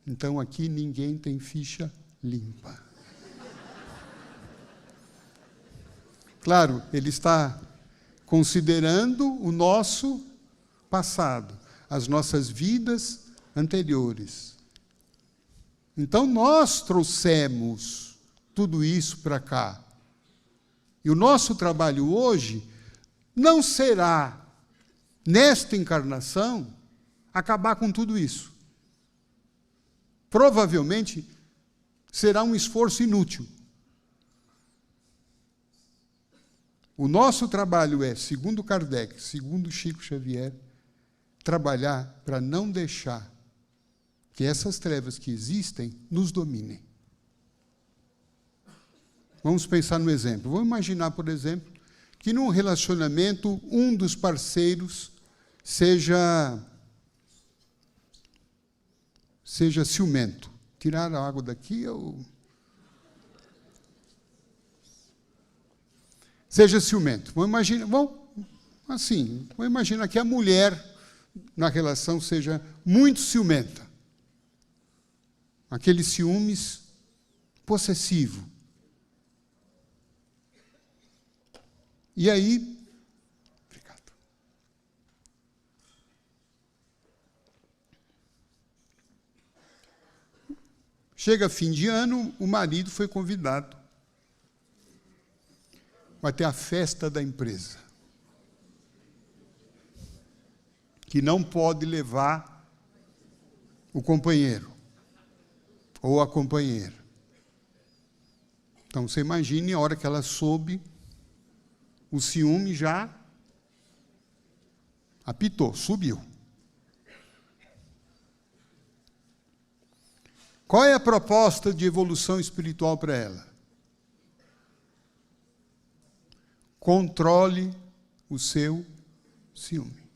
Então aqui ninguém tem ficha limpa. Claro, ele está considerando o nosso passado, as nossas vidas anteriores. Então nós trouxemos tudo isso para cá. E o nosso trabalho hoje não será, nesta encarnação, acabar com tudo isso. Provavelmente será um esforço inútil. O nosso trabalho é, segundo Kardec, segundo Chico Xavier, trabalhar para não deixar que essas trevas que existem nos dominem. Vamos pensar no exemplo. Vamos imaginar, por exemplo, que num relacionamento um dos parceiros seja ciumento. Tirar a água daqui ou... Seja ciumento. Vamos imaginar que a mulher na relação seja muito ciumenta. Aquele ciúmes possessivo. E aí, obrigado. Chega fim de ano, o marido foi convidado. Vai ter a festa da empresa. Que não pode levar o companheiro ou a companheira. Então, você imagine a hora que ela soube, o ciúme já apitou, subiu. Qual é a proposta de evolução espiritual para ela? Controle o seu ciúme.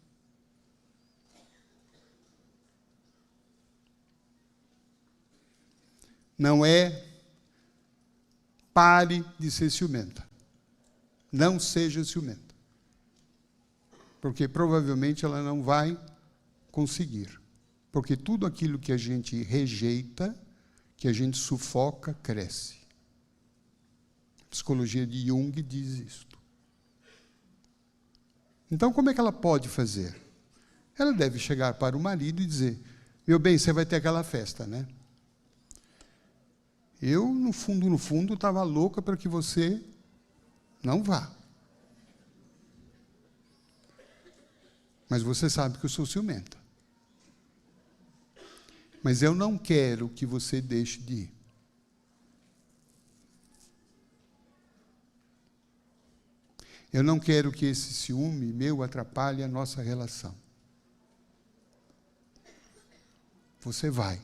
Não é pare de ser ciumenta. Não seja ciumenta. Porque provavelmente ela não vai conseguir. Porque tudo aquilo que a gente rejeita, que a gente sufoca, cresce. A psicologia de Jung diz isto. Então, como é que ela pode fazer? Ela deve chegar para o marido e dizer: meu bem, você vai ter aquela festa, né? Eu, no fundo, estava louca para que você não vá. Mas você sabe que eu sou ciumenta. Mas eu não quero que você deixe de ir. Eu não quero que esse ciúme meu atrapalhe a nossa relação. Você vai.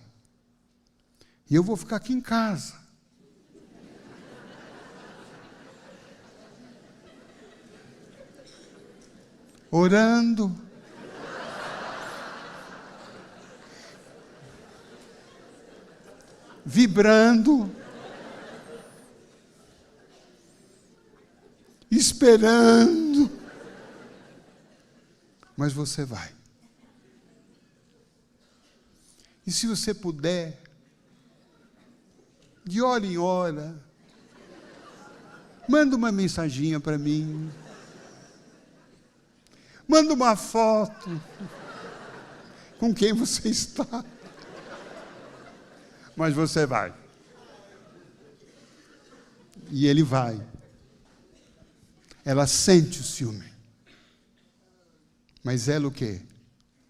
E eu vou ficar aqui em casa. Orando. Vibrando. Esperando. Mas você vai. E se você puder, de hora em hora, manda uma mensaginha para mim. Manda uma foto com quem você está. Mas você vai. E ele vai. Ela sente o ciúme. Mas ela o quê?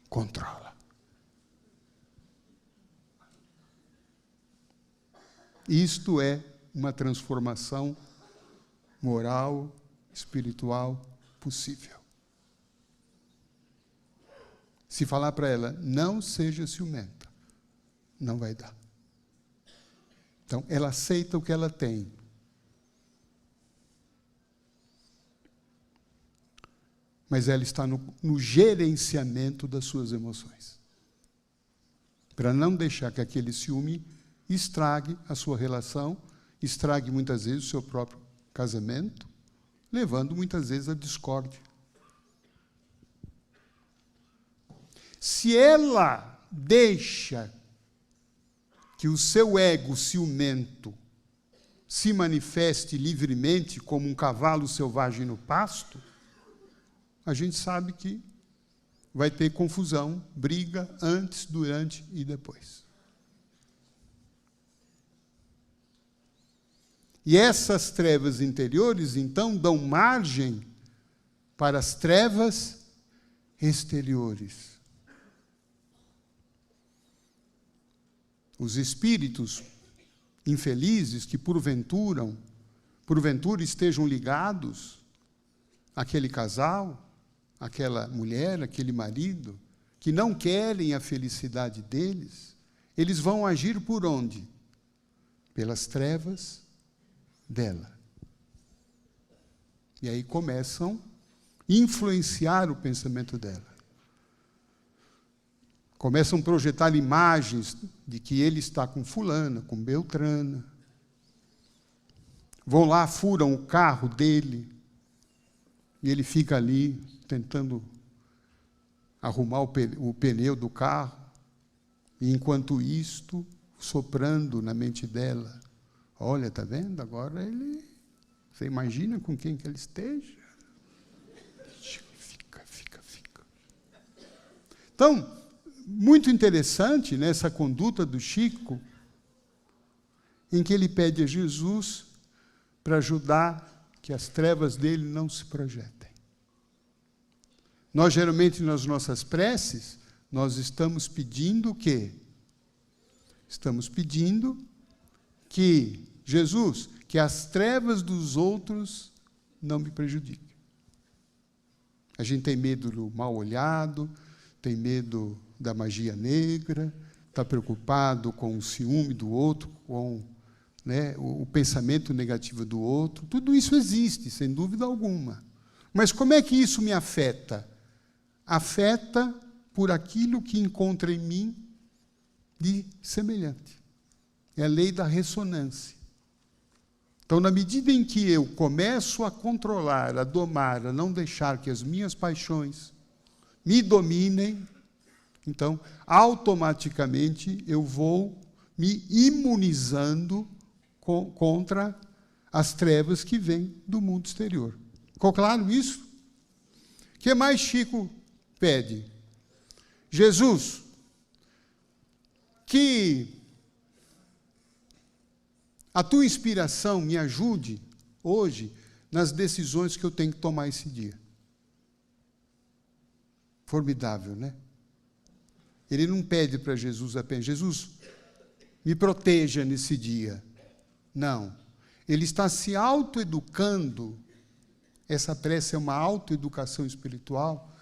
Controla. Isto é uma transformação moral, espiritual possível. Se falar para ela, não seja ciumenta, não vai dar. Então, ela aceita o que ela tem. Mas ela está no gerenciamento das suas emoções. Para não deixar que aquele ciúme estrague a sua relação, estrague muitas vezes o seu próprio casamento, levando muitas vezes à discórdia. Se ela deixa que o seu ego ciumento se manifeste livremente como um cavalo selvagem no pasto, a gente sabe que vai ter confusão, briga antes, durante e depois. E essas trevas interiores, então, dão margem para as trevas exteriores. Os espíritos infelizes que porventura estejam ligados àquele casal, àquela mulher, àquele marido, que não querem a felicidade deles, eles vão agir por onde? Pelas trevas dela. E aí começam a influenciar o pensamento dela. Começam a projetar imagens de que ele está com fulana, com beltrana. Vão lá, furam o carro dele, e ele fica ali tentando arrumar o pneu do carro, e enquanto isto, soprando na mente dela, olha, está vendo? Agora ele... Você imagina com quem que ele esteja? Fica. Então, muito interessante nessa conduta do Chico, em que ele pede a Jesus para ajudar que as trevas dele não se projetem. Nós, geralmente, nas nossas preces, nós estamos pedindo o quê? Estamos pedindo que Jesus, que as trevas dos outros não me prejudiquem. A gente tem medo do mal olhado, tem medo da magia negra, está preocupado com o ciúme do outro, com o pensamento negativo do outro. Tudo isso existe, sem dúvida alguma. Mas como é que isso me afeta? Afeta por aquilo que encontra em mim de semelhante. É a lei da ressonância. Então, na medida em que eu começo a controlar, a domar, a não deixar que as minhas paixões me dominem, então, automaticamente, eu vou me imunizando contra as trevas que vêm do mundo exterior. Ficou claro isso? O que mais Chico pede? Jesus, que a tua inspiração me ajude hoje nas decisões que eu tenho que tomar esse dia. Formidável, né? Ele não pede para Jesus apenas, Jesus, me proteja nesse dia. Não. Ele está se autoeducando, essa prece é uma autoeducação espiritual,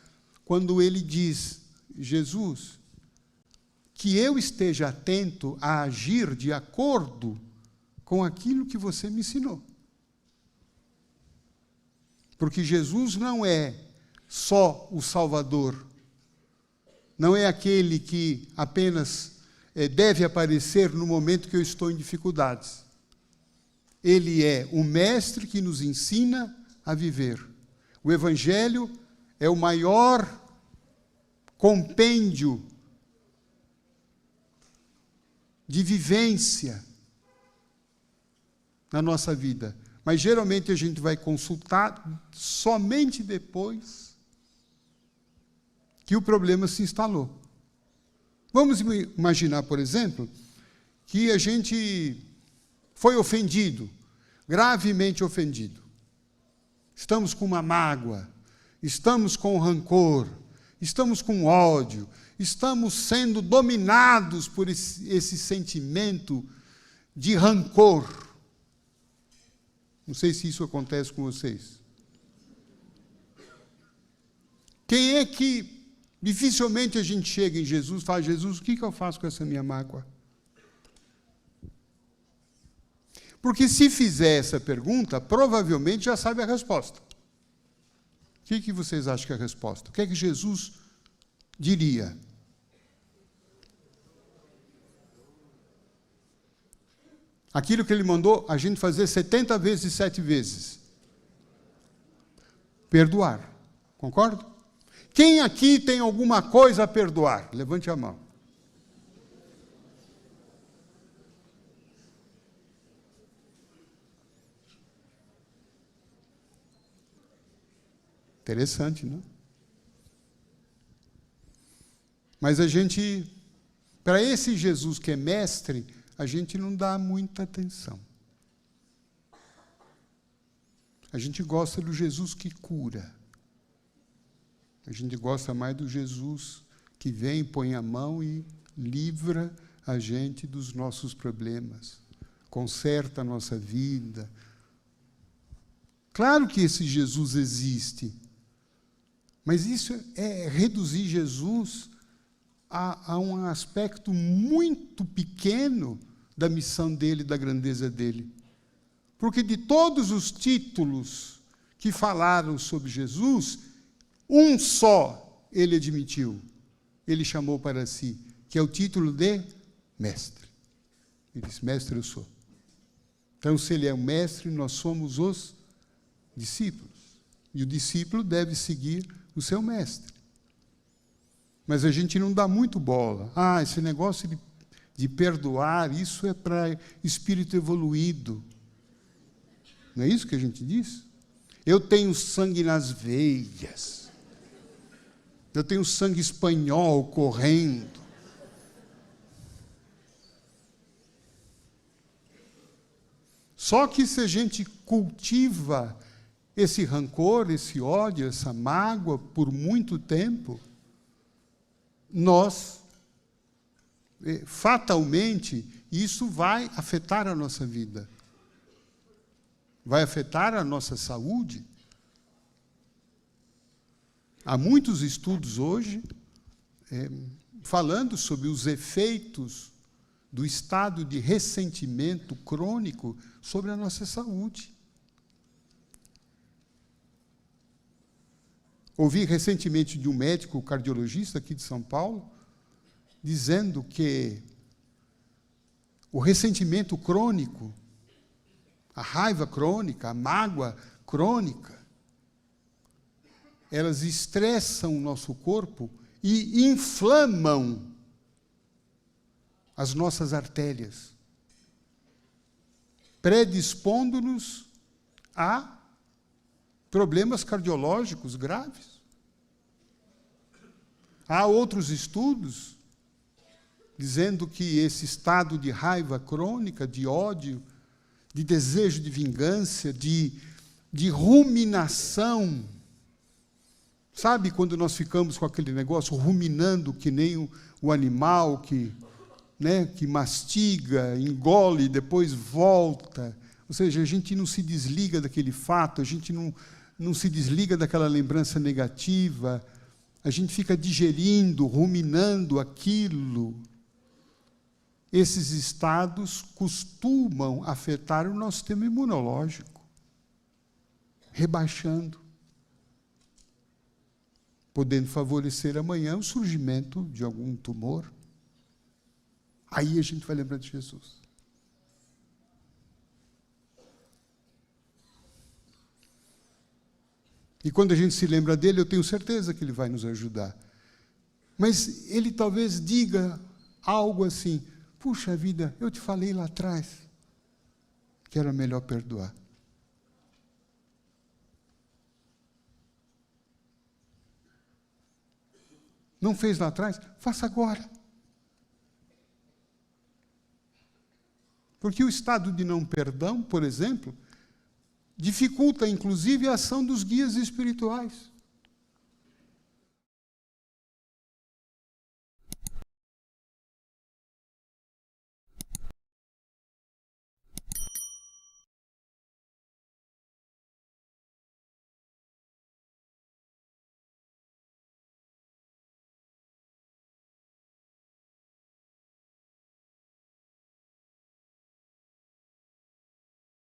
quando ele diz, Jesus, que eu esteja atento a agir de acordo com aquilo que você me ensinou. Porque Jesus não é só o Salvador, não é aquele que apenas deve aparecer no momento que eu estou em dificuldades. Ele é o mestre que nos ensina a viver. O Evangelho é o maior compêndio de vivência na nossa vida. Mas, geralmente, a gente vai consultar somente depois que o problema se instalou. Vamos imaginar, por exemplo, que a gente foi ofendido, gravemente ofendido. Estamos com uma mágoa, estamos com rancor, estamos com ódio, estamos sendo dominados por esse sentimento de rancor. Não sei se isso acontece com vocês. Quem é que dificilmente a gente chega em Jesus e fala, Jesus, o que eu faço com essa minha mágoa? Porque se fizer essa pergunta, provavelmente já sabe a resposta. O que vocês acham que é a resposta? O que é que Jesus diria? Aquilo que ele mandou a gente fazer 70 vezes, 7 vezes. Perdoar. Concorda? Quem aqui tem alguma coisa a perdoar? Levante a mão. Interessante, não? Mas a gente, para esse Jesus que é mestre, a gente não dá muita atenção. A gente gosta do Jesus que cura. A gente gosta mais do Jesus que vem, põe a mão e livra a gente dos nossos problemas, conserta a nossa vida. Claro que esse Jesus existe, mas isso é reduzir Jesus a um aspecto muito pequeno da missão dele, da grandeza dele. Porque de todos os títulos que falaram sobre Jesus, um só ele admitiu, ele chamou para si, que é o título de mestre. Ele disse, mestre eu sou. Então, se ele é o mestre, nós somos os discípulos. E o discípulo deve seguir o seu mestre. Mas a gente não dá muito bola. Ah, esse negócio de perdoar, isso é para espírito evoluído. Não é isso que a gente diz? Eu tenho sangue nas veias. Eu tenho sangue espanhol correndo. Só que se a gente cultiva esse rancor, esse ódio, essa mágoa por muito tempo, nós, fatalmente, isso vai afetar a nossa vida. Vai afetar a nossa saúde. Há muitos estudos hoje falando sobre os efeitos do estado de ressentimento crônico sobre a nossa saúde. Ouvi recentemente de um médico cardiologista aqui de São Paulo, dizendo que o ressentimento crônico, a raiva crônica, a mágoa crônica, elas estressam o nosso corpo e inflamam as nossas artérias, predispondo-nos a problemas cardiológicos graves. Há outros estudos dizendo que esse estado de raiva crônica, de ódio, de desejo de vingança, de ruminação, sabe quando nós ficamos com aquele negócio ruminando que nem o animal que mastiga, engole e depois volta? Ou seja, a gente não se desliga daquele fato, a gente não se desliga daquela lembrança negativa, a gente fica digerindo, ruminando aquilo. Esses estados costumam afetar o nosso sistema imunológico, rebaixando, podendo favorecer amanhã o surgimento de algum tumor. Aí a gente vai lembrar de Jesus. E quando a gente se lembra dele, eu tenho certeza que ele vai nos ajudar. Mas ele talvez diga algo assim, puxa vida, eu te falei lá atrás que era melhor perdoar. Não fez lá atrás? Faça agora. Porque o estado de não perdão, por exemplo, dificulta, inclusive, a ação dos guias espirituais.